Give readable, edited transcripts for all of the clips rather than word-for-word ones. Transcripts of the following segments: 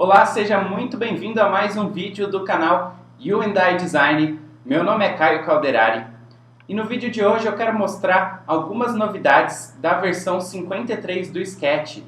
Olá, seja muito bem-vindo a mais um vídeo do canal U&I Design. Meu nome é Caio Calderari e no vídeo de hoje eu quero mostrar algumas novidades da versão 53 do Sketch.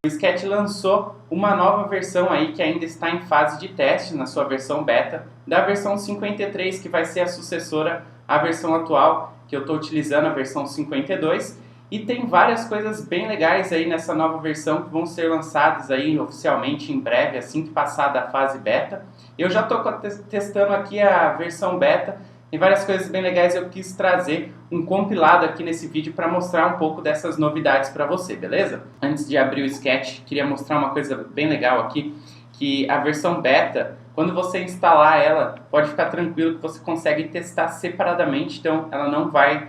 O Sketch lançou uma nova versão aí que ainda está em fase de teste na sua versão beta, da versão 53, que vai ser a sucessora à versão atual, que eu estou utilizando, a versão 52, e tem várias coisas bem legais aí nessa nova versão que vão ser lançadas aí oficialmente em breve, assim que passar da fase beta. Eu já estou testando aqui a versão beta, tem várias coisas bem legais, eu quis trazer um compilado aqui nesse vídeo para mostrar um pouco dessas novidades para você, beleza? Antes de abrir o Sketch, queria mostrar uma coisa bem legal aqui, que a versão beta, quando você instalar ela, pode ficar tranquilo que você consegue testar separadamente, então ela não vai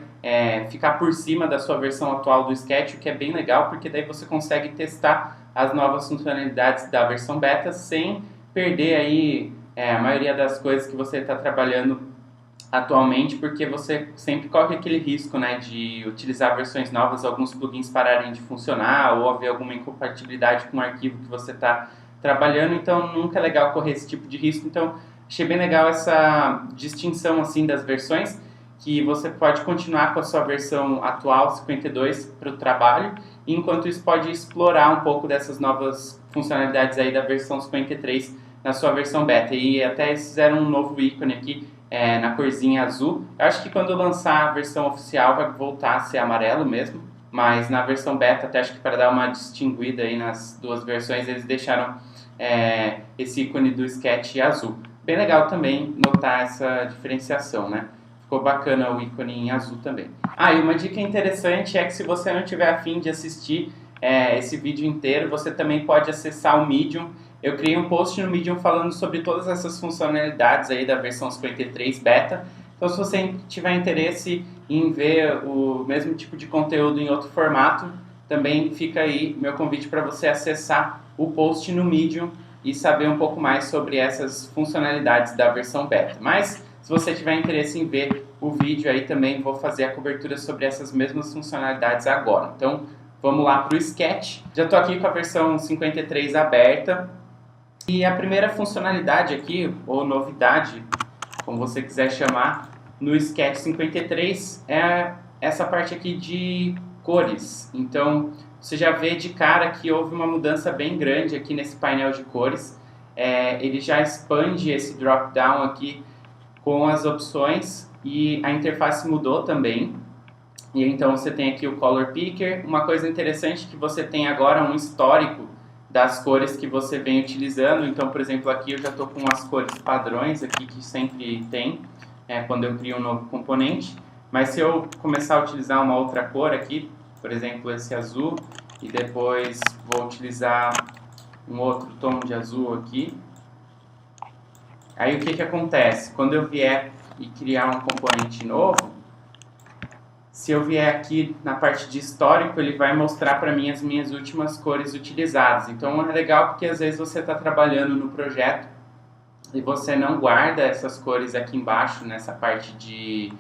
ficar por cima da sua versão atual do Sketch, o que é bem legal, porque daí você consegue testar as novas funcionalidades da versão beta sem perder aí a maioria das coisas que você está trabalhando atualmente, porque você sempre corre aquele risco, né, de utilizar versões novas, alguns plugins pararem de funcionar ou haver alguma incompatibilidade com o arquivo que você está trabalhando, então nunca é legal correr esse tipo de risco. Então achei bem legal essa distinção assim das versões, que você pode continuar com a sua versão atual 52 para o trabalho, e enquanto isso pode explorar um pouco dessas novas funcionalidades aí da versão 53 na sua versão beta. E até eles fizeram um novo ícone aqui na corzinha azul. Eu acho que quando lançar a versão oficial vai voltar a ser amarelo mesmo, mas na versão beta, até acho que para dar uma distinguida aí nas duas versões, eles deixaram esse ícone do Sketch azul. Bem legal também notar essa diferenciação, né? Ficou bacana o ícone em azul também. E uma dica interessante é que se você não tiver a fim de assistir esse vídeo inteiro, você também pode acessar o Medium. Eu criei um post no Medium falando sobre todas essas funcionalidades aí da versão 53 beta. Então, se você tiver interesse em ver o mesmo tipo de conteúdo em outro formato, também fica aí meu convite para você acessar o post no Medium e saber um pouco mais sobre essas funcionalidades da versão beta. Mas, se você tiver interesse em ver o vídeo aí também, vou fazer a cobertura sobre essas mesmas funcionalidades agora. Então, vamos lá para o Sketch. Já estou aqui com a versão 53 aberta. E a primeira funcionalidade aqui, ou novidade, como você quiser chamar, no Sketch 53 é essa parte aqui de cores. Então, você já vê de cara que houve uma mudança bem grande aqui nesse painel de cores. Ele já expande esse drop-down aqui com as opções e a interface mudou também. E então você tem aqui o Color Picker. Uma coisa interessante é que você tem agora um histórico das cores que você vem utilizando. Então, por exemplo, aqui eu já estou com as cores padrões aqui que sempre tem quando eu crio um novo componente. Mas se eu começar a utilizar uma outra cor aqui, por exemplo, esse azul, e depois vou utilizar um outro tom de azul aqui, aí o que acontece? Quando eu vier e criar um componente novo, se eu vier aqui na parte de histórico, ele vai mostrar para mim as minhas últimas cores utilizadas. Então é legal porque às vezes você está trabalhando no projeto e você não guarda essas cores aqui embaixo, nessa parte de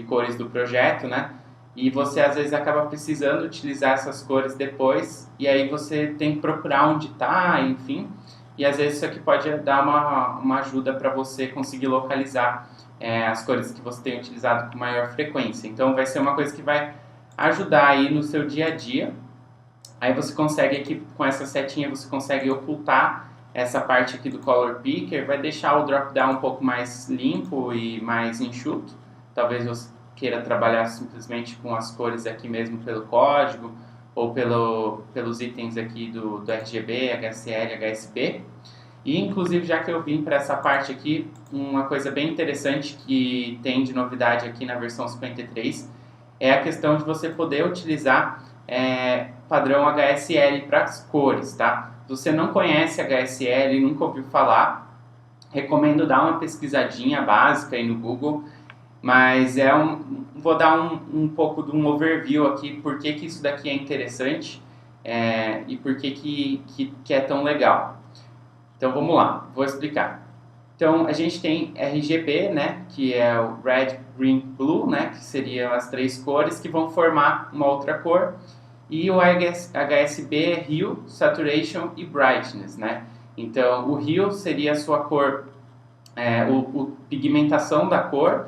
cores do projeto, né? E você às vezes acaba precisando utilizar essas cores depois, e aí você tem que procurar onde está, enfim. E às vezes isso aqui pode dar uma ajuda para você conseguir localizar as cores que você tem utilizado com maior frequência. Então vai ser uma coisa que vai ajudar aí no seu dia a dia. Aí você consegue aqui, com essa setinha, você consegue ocultar essa parte aqui do Color Picker, vai deixar o drop-down um pouco mais limpo e mais enxuto. Talvez você queira trabalhar simplesmente com as cores aqui mesmo pelo código, ou pelos itens aqui do RGB, HCL, HSB. E inclusive, já que eu vim para essa parte aqui, uma coisa bem interessante que tem de novidade aqui na versão 53 é a questão de você poder utilizar padrão HSL para as cores, tá? Se você não conhece HSL, nunca ouviu falar, recomendo dar uma pesquisadinha básica aí no Google, mas vou dar um pouco de um overview aqui, por que isso daqui é interessante e por que é tão legal. Então vamos lá, vou explicar. Então, a gente tem RGB, né, que é o Red, Green, Blue, né, que seriam as três cores que vão formar uma outra cor. E o HSB é Hue, Saturation e Brightness, né? Então, o Hue seria a sua cor, pigmentação da cor,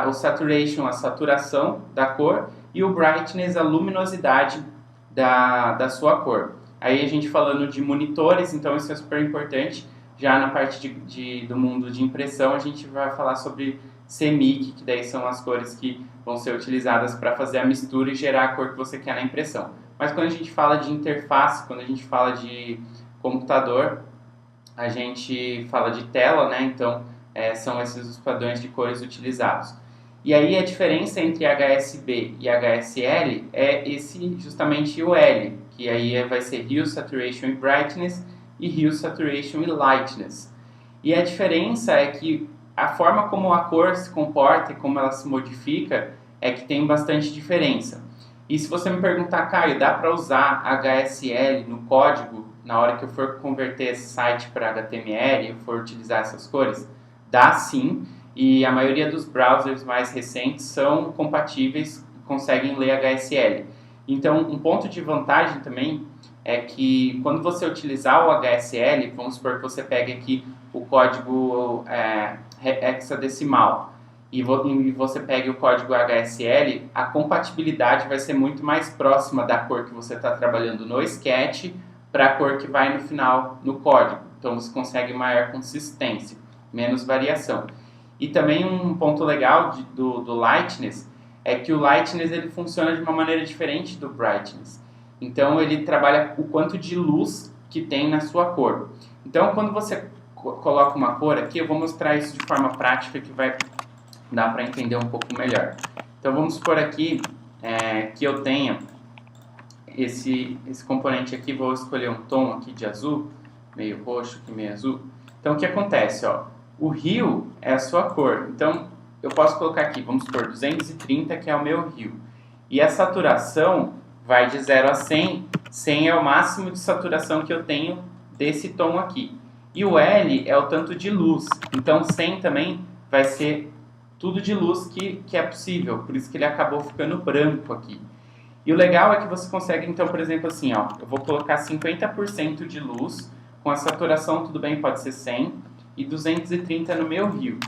o Saturation, a saturação da cor, e o Brightness, a luminosidade da sua cor. Aí a gente falando de monitores, então isso é super importante. Já na parte do mundo de impressão, a gente vai falar sobre CMYK, que daí são as cores que vão ser utilizadas para fazer a mistura e gerar a cor que você quer na impressão. Mas quando a gente fala de interface, quando a gente fala de computador, a gente fala de tela, né? Então, são esses os padrões de cores utilizados. E aí a diferença entre HSB e HSL é justamente o L, que aí vai ser Hue, Saturation e Brightness, e Hue, Saturation e Lightness. E a diferença é que a forma como a cor se comporta e como ela se modifica é que tem bastante diferença. E se você me perguntar, Caio, dá para usar HSL no código na hora que eu for converter esse site para HTML e eu for utilizar essas cores? Dá sim, e a maioria dos browsers mais recentes são compatíveis, conseguem ler HSL. Então, um ponto de vantagem também é que quando você utilizar o HSL, vamos supor que você pegue aqui o código hexadecimal e você pegue o código HSL, a compatibilidade vai ser muito mais próxima da cor que você está trabalhando no Sketch para a cor que vai no final no código. Então você consegue maior consistência, menos variação. E também um ponto legal do Lightness é que o Lightness ele funciona de uma maneira diferente do Brightness. Então ele trabalha o quanto de luz que tem na sua cor. Então quando você coloca uma cor aqui, eu vou mostrar isso de forma prática que vai dar para entender um pouco melhor. Então vamos supor aqui que eu tenha esse componente aqui, vou escolher um tom aqui de azul, meio roxo aqui, meio azul. Então o que acontece? O Hue é a sua cor, então eu posso colocar aqui, vamos supor 230 que é o meu Hue. E a saturação vai de 0 a 100, 100 é o máximo de saturação que eu tenho desse tom aqui. E o L é o tanto de luz, então 100 também vai ser tudo de luz que é possível, por isso que ele acabou ficando branco aqui. E o legal é que você consegue, então, por exemplo, assim, eu vou colocar 50% de luz, com a saturação, tudo bem, pode ser 100, e 230 no meu Hue.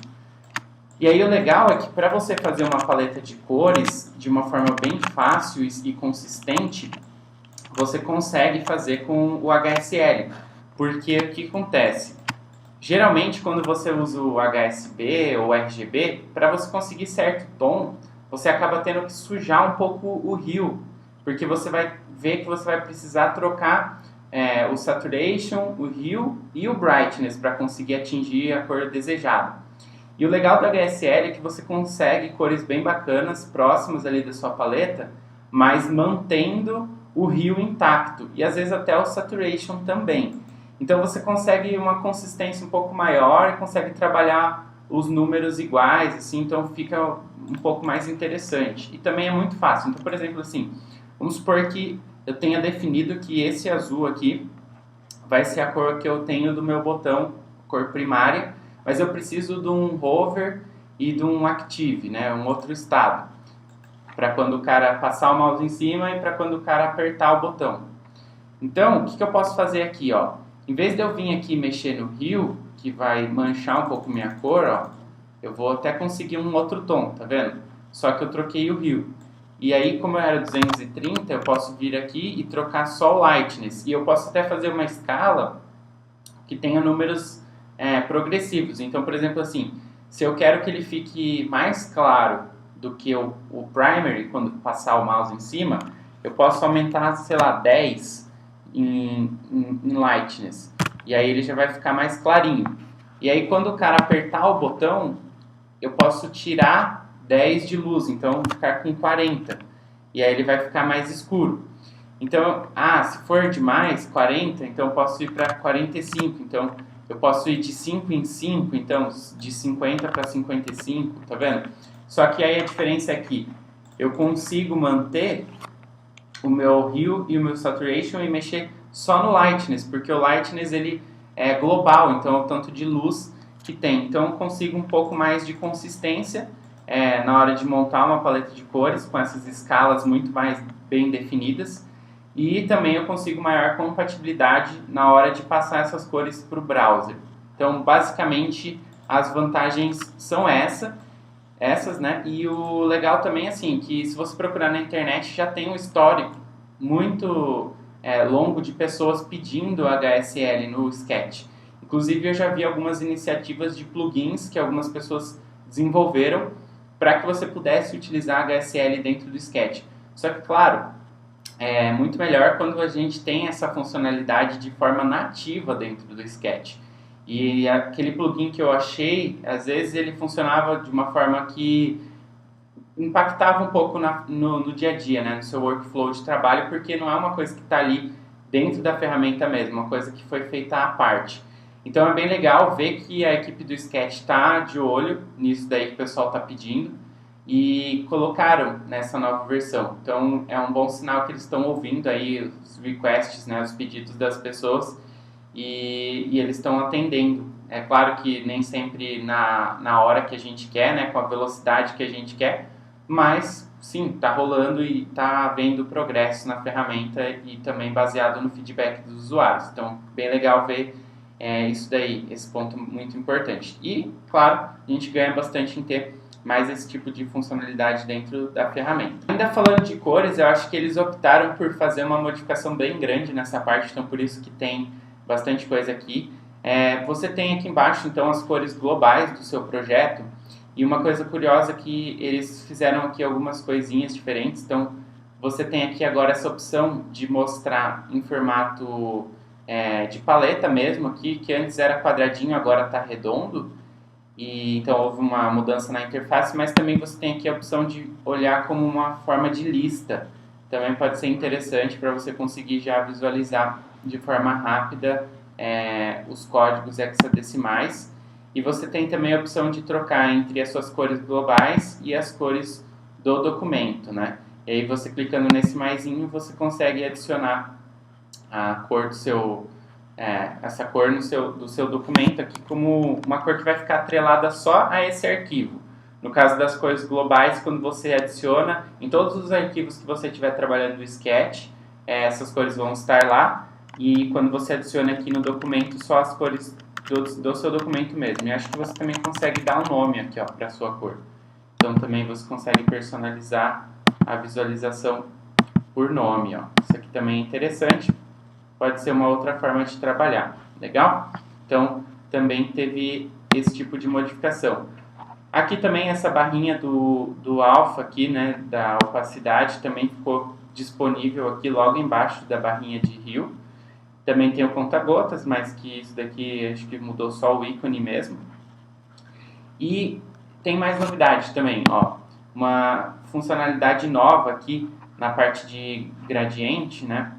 E aí o legal é que para você fazer uma paleta de cores de uma forma bem fácil e consistente, você consegue fazer com o HSL. Porque o que acontece? Geralmente quando você usa o HSB ou RGB, para você conseguir certo tom, você acaba tendo que sujar um pouco o Hue. Porque você vai ver que você vai precisar trocar o Saturation, o Hue e o Brightness para conseguir atingir a cor desejada. E o legal do HSL é que você consegue cores bem bacanas, próximas ali da sua paleta, mas mantendo o Hue intacto, e às vezes até o Saturation também. Então você consegue uma consistência um pouco maior e consegue trabalhar os números iguais, assim, então fica um pouco mais interessante. E também é muito fácil. Então, por exemplo, assim, vamos supor que eu tenha definido que esse azul aqui vai ser a cor que eu tenho do meu botão, cor primária, mas eu preciso de um hover e de um active, né, um outro estado, para quando o cara passar o mouse em cima e para quando o cara apertar o botão. Então, o que eu posso fazer aqui? Em vez de eu vir aqui mexer no Hue, que vai manchar um pouco minha cor, eu vou até conseguir um outro tom, tá vendo? Só que eu troquei o Hue. E aí, como eu era 230, eu posso vir aqui e trocar só o Lightness. E eu posso até fazer uma escala que tenha números progressivos. Então, por exemplo, assim, se eu quero que ele fique mais claro do que o primary, quando passar o mouse em cima, eu posso aumentar, sei lá, 10 em Lightness. E aí ele já vai ficar mais clarinho. E aí, quando o cara apertar o botão, eu posso tirar 10 de luz, então ficar com 40. E aí ele vai ficar mais escuro. Então, se for demais, 40, então eu posso ir para 45. Então, eu posso ir de 5 em 5, então de 50 para 55, tá vendo? Só que aí a diferença é que eu consigo manter o meu Hue e o meu Saturation e mexer só no Lightness, porque o Lightness ele é global, então é o tanto de luz que tem. Então eu consigo um pouco mais de consistência na hora de montar uma paleta de cores com essas escalas muito mais bem definidas, e também eu consigo maior compatibilidade na hora de passar essas cores para o browser. Então basicamente as vantagens são essas, né? E o legal também assim, que se você procurar na internet já tem um histórico muito longo de pessoas pedindo HSL no Sketch. Inclusive eu já vi algumas iniciativas de plugins que algumas pessoas desenvolveram para que você pudesse utilizar HSL dentro do Sketch. Só que, claro, é muito melhor quando a gente tem essa funcionalidade de forma nativa dentro do Sketch. E aquele plugin que eu achei, às vezes ele funcionava de uma forma que impactava um pouco no dia a dia, né, no seu workflow de trabalho, porque não é uma coisa que está ali dentro da ferramenta mesmo, uma coisa que foi feita à parte. Então é bem legal ver que a equipe do Sketch está de olho nisso daí que o pessoal está pedindo e colocaram nessa nova versão. Então é um bom sinal que eles estão ouvindo aí os requests, né, os pedidos das pessoas e eles estão atendendo. É claro que nem sempre na hora que a gente quer, né, com a velocidade que a gente quer, mas sim, está rolando e está havendo progresso na ferramenta e também baseado no feedback dos usuários. Então, bem legal ver isso daí, esse ponto muito importante. E, claro, a gente ganha bastante em ter mais esse tipo de funcionalidade dentro da ferramenta. Ainda falando de cores, eu acho que eles optaram por fazer uma modificação bem grande nessa parte, então por isso que tem bastante coisa aqui. Você tem aqui embaixo, então, as cores globais do seu projeto. E uma coisa curiosa é que eles fizeram aqui algumas coisinhas diferentes. Então, você tem aqui agora essa opção de mostrar em formato de paleta mesmo aqui, que antes era quadradinho, agora está redondo. E então houve uma mudança na interface, mas também você tem aqui a opção de olhar como uma forma de lista. Também pode ser interessante para você conseguir já visualizar de forma rápida os códigos hexadecimais. E você tem também a opção de trocar entre as suas cores globais e as cores do documento, né? E aí você clicando nesse maisinho, você consegue adicionar a cor do seu, essa cor do seu documento aqui como uma cor que vai ficar atrelada só a esse arquivo. No caso das cores globais, quando você adiciona em todos os arquivos que você estiver trabalhando no Sketch, essas cores vão estar lá. E quando você adiciona aqui no documento, só as cores do seu documento mesmo. E acho que você também consegue dar um nome aqui para a sua cor. Então também você consegue personalizar a visualização por nome. Isso aqui também é interessante. Pode ser uma outra forma de trabalhar. Legal? Então também teve esse tipo de modificação. Aqui também essa barrinha do alfa aqui, né, da opacidade, também ficou disponível aqui logo embaixo da barrinha de Hue. Também tem o conta-gotas, mas que isso daqui acho que mudou só o ícone mesmo. E tem mais novidade também, uma funcionalidade nova aqui na parte de gradiente, né?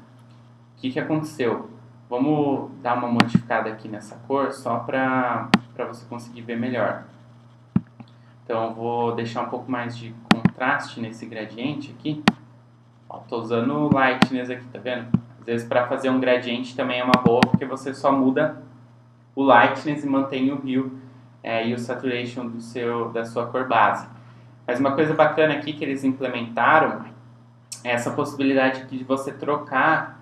O que aconteceu? Vamos dar uma modificada aqui nessa cor só para você conseguir ver melhor. Então eu vou deixar um pouco mais de contraste nesse gradiente aqui. Estou usando o Lightness aqui, tá vendo? Às vezes para fazer um gradiente também é uma boa, porque você só muda o Lightness e mantém o Hue e o Saturation da sua cor base. Mas uma coisa bacana aqui que eles implementaram é essa possibilidade aqui de você trocar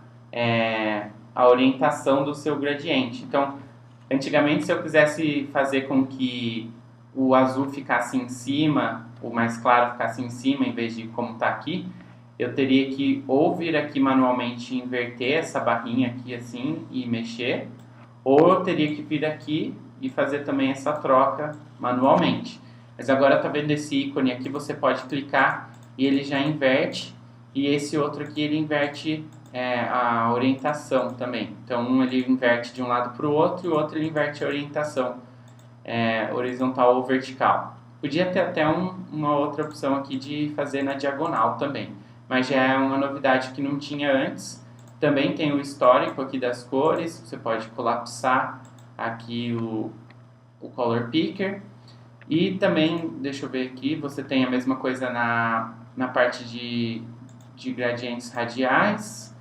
a orientação do seu gradiente. Então, antigamente se eu quisesse fazer com que o azul ficasse em cima, o mais claro ficasse em cima em vez de como está aqui, eu teria que ou vir aqui manualmente inverter essa barrinha aqui assim e mexer, ou eu teria que vir aqui e fazer também essa troca manualmente. Mas agora tá vendo esse ícone aqui, você pode clicar e ele já inverte, e esse outro aqui ele inverte a orientação também. Então um ele inverte de um lado para o outro e o outro ele inverte a orientação horizontal ou vertical. Podia ter até uma outra opção aqui de fazer na diagonal também, mas já é uma novidade que não tinha antes. Também tem o histórico aqui das cores, você pode colapsar aqui o Color Picker. E também, deixa eu ver aqui, você tem a mesma coisa na parte de gradientes radiais.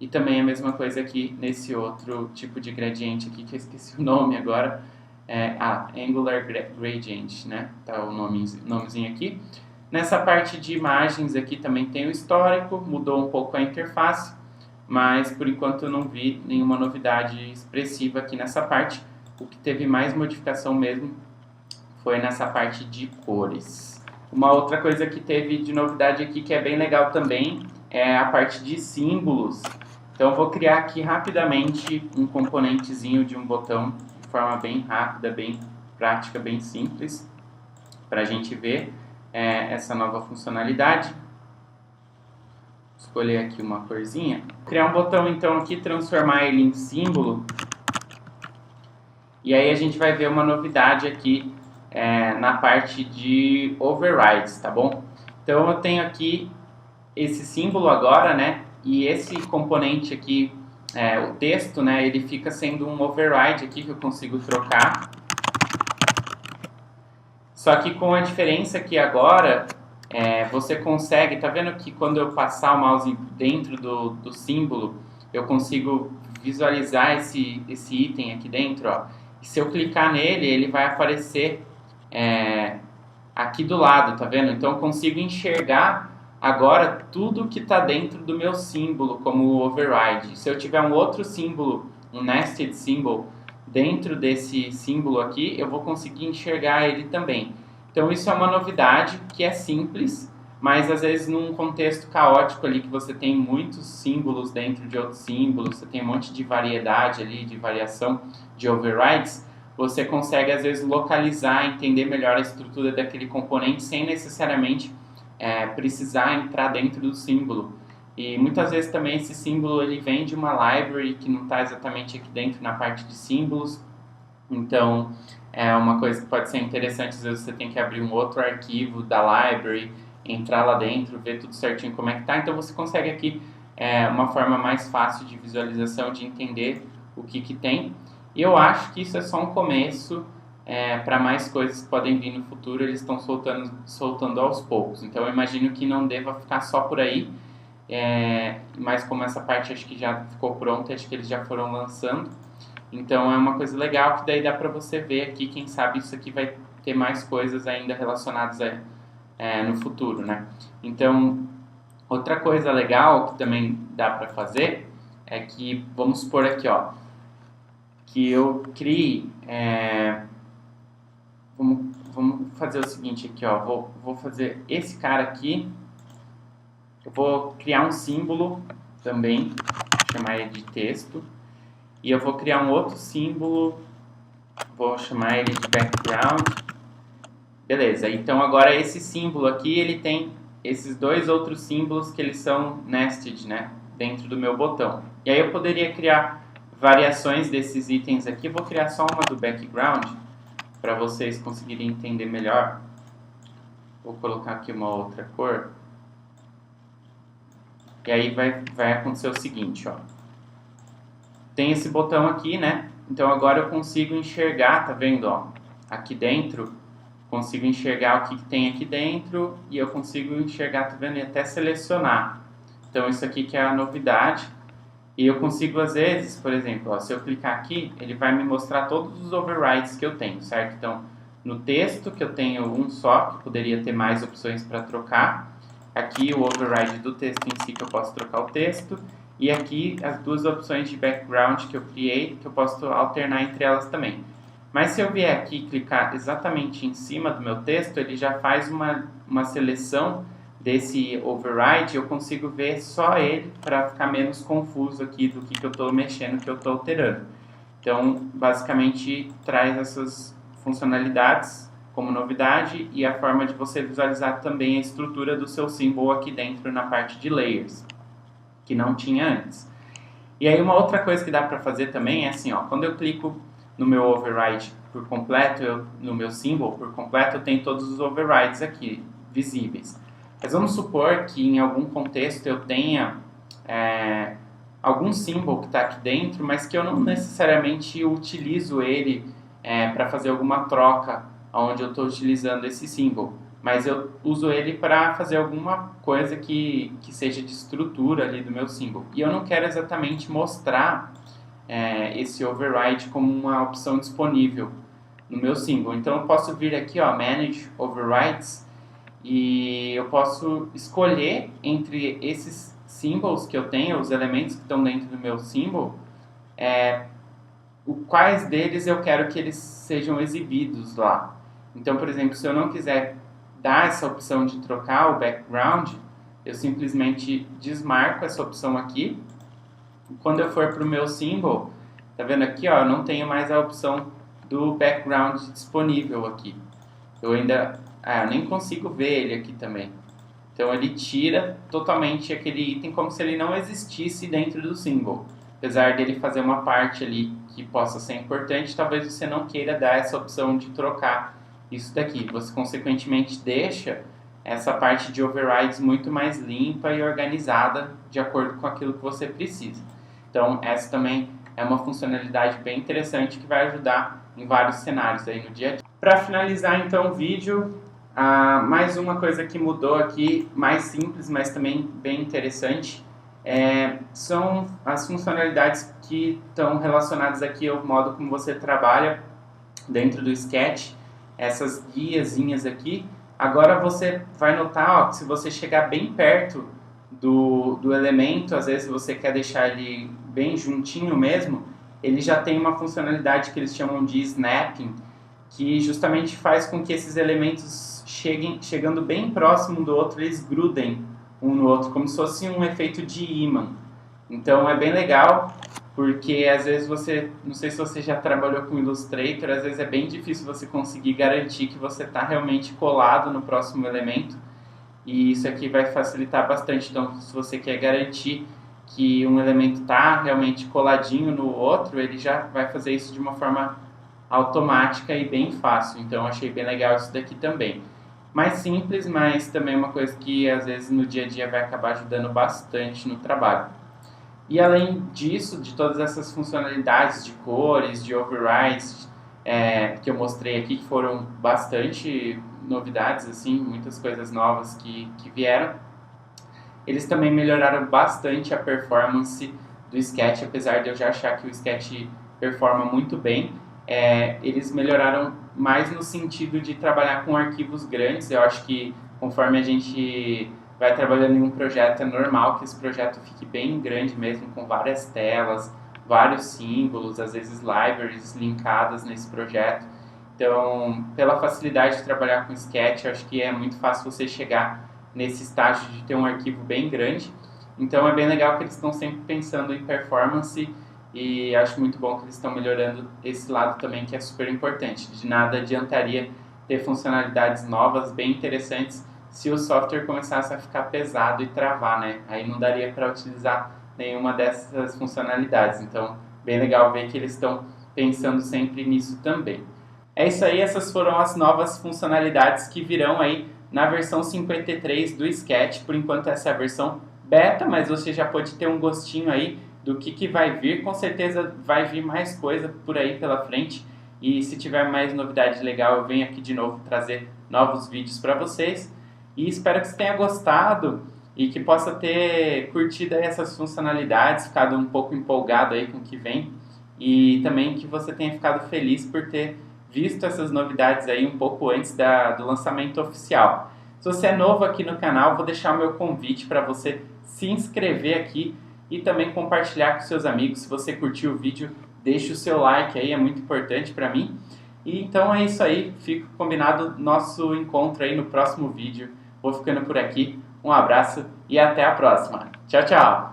E também a mesma coisa aqui nesse outro tipo de gradiente aqui, que eu esqueci o nome agora. Angular Gradient, né? Tá o nomezinho aqui. Nessa parte de imagens aqui também tem o histórico, mudou um pouco a interface, mas por enquanto eu não vi nenhuma novidade expressiva aqui nessa parte. O que teve mais modificação mesmo foi nessa parte de cores. Uma outra coisa que teve de novidade aqui que é bem legal também é a parte de símbolos. Então eu vou criar aqui rapidamente um componentezinho de um botão de forma bem rápida, bem prática, bem simples, para a gente ver essa nova funcionalidade. Vou escolher aqui uma corzinha. Vou criar um botão então aqui, transformar ele em símbolo. E aí a gente vai ver uma novidade aqui na parte de overrides, tá bom? Então eu tenho aqui esse símbolo agora, né? E esse componente aqui, o texto, né? Ele fica sendo um override aqui que eu consigo trocar. Só que com a diferença que agora você consegue, tá vendo que quando eu passar o mouse dentro do símbolo, eu consigo visualizar esse item aqui dentro, ó. E se eu clicar nele, ele vai aparecer aqui do lado, tá vendo? Então eu consigo enxergar agora tudo que está dentro do meu símbolo como override. Se eu tiver um outro símbolo, um nested symbol, dentro desse símbolo aqui, eu vou conseguir enxergar ele também. Então isso é uma novidade que é simples, mas às vezes num contexto caótico ali que você tem muitos símbolos dentro de outros símbolos, você tem um monte de variedade ali, de variação de overrides, você consegue às vezes localizar, entender melhor a estrutura daquele componente sem necessariamente precisar entrar dentro do símbolo. E muitas vezes também esse símbolo ele vem de uma library que não está exatamente aqui dentro na parte de símbolos. Então é uma coisa que pode ser interessante, às vezes você tem que abrir um outro arquivo da library, entrar lá dentro, ver tudo certinho como é que está. Então você consegue aqui uma forma mais fácil de visualização, de entender o que tem. E eu acho que isso é só um começo. Para mais coisas que podem vir no futuro, eles estão soltando aos poucos. Então eu imagino que não deva ficar só por aí, mas como essa parte acho que já ficou pronta, acho que eles já foram lançando. Então é uma coisa legal que daí dá para você ver aqui, quem sabe isso aqui vai ter mais coisas ainda relacionadas no futuro, né? Então outra coisa legal que também dá para fazer é que, vamos supor aqui, ó, que eu crie... Vamos fazer o seguinte aqui, ó. Vou fazer esse cara aqui. Eu vou criar um símbolo também, chamar ele de texto. E eu vou criar um outro símbolo, vou chamar ele de background. Beleza, então agora esse símbolo aqui, ele tem esses dois outros símbolos que eles são nested, né? Dentro do meu botão. E aí eu poderia criar variações desses itens aqui. Vou criar só uma do background, para vocês conseguirem entender melhor. Vou colocar aqui uma outra cor. E aí vai acontecer o seguinte, ó. Tem esse botão aqui, né? Então agora eu consigo enxergar, tá vendo, ó? Aqui dentro, consigo enxergar o que tem aqui dentro e eu consigo enxergar, tá vendo? E até selecionar. Então isso aqui que é a novidade. E eu consigo, às vezes, por exemplo, ó, se eu clicar aqui, ele vai me mostrar todos os overrides que eu tenho, certo? Então, no texto, que eu tenho um só, que poderia ter mais opções para trocar. Aqui o override do texto em si, que eu posso trocar o texto. E aqui as duas opções de background que eu criei, que eu posso alternar entre elas também. Mas se eu vier aqui e clicar exatamente em cima do meu texto, ele já faz uma seleção desse override, eu consigo ver só ele para ficar menos confuso aqui do que eu estou mexendo, que eu estou alterando. Então, basicamente, traz essas funcionalidades como novidade e a forma de você visualizar também a estrutura do seu símbolo aqui dentro na parte de layers, que não tinha antes. E aí uma outra coisa que dá para fazer também é assim, ó, quando eu clico no meu override por completo, no meu símbolo por completo, eu tenho todos os overrides aqui visíveis. Mas vamos supor que em algum contexto eu tenha algum símbolo que está aqui dentro, mas que eu não necessariamente utilizo ele para fazer alguma troca onde eu estou utilizando esse símbolo. Mas eu uso ele para fazer alguma coisa que seja de estrutura ali do meu símbolo. E eu não quero exatamente mostrar esse override como uma opção disponível no meu symbol. Então eu posso vir aqui, ó, Manage Overrides, e eu posso escolher entre esses symbols que eu tenho, os elementos que estão dentro do meu symbol, quais deles eu quero que eles sejam exibidos lá. Então, por exemplo, se eu não quiser dar essa opção de trocar o background, eu simplesmente desmarco essa opção aqui. Quando eu for para o meu symbol, tá vendo aqui, ó, eu não tenho mais a opção do background disponível aqui. Eu nem consigo ver ele aqui também. Então ele tira totalmente aquele item como se ele não existisse dentro do symbol. Apesar dele fazer uma parte ali que possa ser importante, talvez você não queira dar essa opção de trocar isso daqui. Você consequentemente deixa essa parte de overrides muito mais limpa e organizada de acordo com aquilo que você precisa. Então essa também é uma funcionalidade bem interessante que vai ajudar em vários cenários aí no dia a dia. Para finalizar então o vídeo, mais uma coisa que mudou aqui, mais simples, mas também bem interessante, são as funcionalidades que estão relacionadas aqui ao modo como você trabalha dentro do Sketch, essas guiazinhas aqui. Agora você vai notar, ó, que se você chegar bem perto do elemento, às vezes você quer deixar ele bem juntinho mesmo, ele já tem uma funcionalidade que eles chamam de snapping, que justamente faz com que esses elementos chegando bem próximo do outro, eles grudem um no outro, como se fosse um efeito de ímã. Então é bem legal, porque às vezes não sei se você já trabalhou com Illustrator, às vezes é bem difícil você conseguir garantir que você está realmente colado no próximo elemento, e isso aqui vai facilitar bastante. Então, se você quer garantir que um elemento está realmente coladinho no outro, ele já vai fazer isso de uma forma automática e bem fácil. Então, achei bem legal isso daqui também. Mais simples, mas também uma coisa que às vezes no dia a dia vai acabar ajudando bastante no trabalho. E além disso, de todas essas funcionalidades de cores, de overrides, que eu mostrei aqui, que foram bastante novidades, assim, muitas coisas novas que vieram, eles também melhoraram bastante a performance do Sketch, apesar de eu já achar que o Sketch performa muito bem. Eles melhoraram mais no sentido de trabalhar com arquivos grandes. Eu acho que conforme a gente vai trabalhando em um projeto, é normal que esse projeto fique bem grande mesmo, com várias telas, vários símbolos, às vezes libraries linkadas nesse projeto. Então, pela facilidade de trabalhar com Sketch, eu acho que é muito fácil você chegar nesse estágio de ter um arquivo bem grande. Então é bem legal que eles estão sempre pensando em performance, e acho muito bom que eles estão melhorando esse lado também, que é super importante. De nada adiantaria ter funcionalidades novas, bem interessantes, se o software começasse a ficar pesado e travar, né? Aí não daria para utilizar nenhuma dessas funcionalidades. Então, bem legal ver que eles estão pensando sempre nisso também. É isso aí, essas foram as novas funcionalidades que virão aí na versão 53 do Sketch. Por enquanto essa é a versão beta, mas você já pode ter um gostinho aí do que vai vir. Com certeza vai vir mais coisa por aí pela frente, e se tiver mais novidade legal eu venho aqui de novo trazer novos vídeos para vocês. E espero que você tenha gostado e que possa ter curtido aí essas funcionalidades, ficado um pouco empolgado aí com o que vem, e também que você tenha ficado feliz por ter visto essas novidades aí um pouco antes do lançamento oficial. Se você é novo aqui no canal, vou deixar o meu convite para você se inscrever aqui e também compartilhar com seus amigos. Se você curtiu o vídeo, deixe o seu like aí, é muito importante para mim. E então é isso aí, fica combinado nosso encontro aí no próximo vídeo. Vou ficando por aqui, um abraço e até a próxima. Tchau, tchau!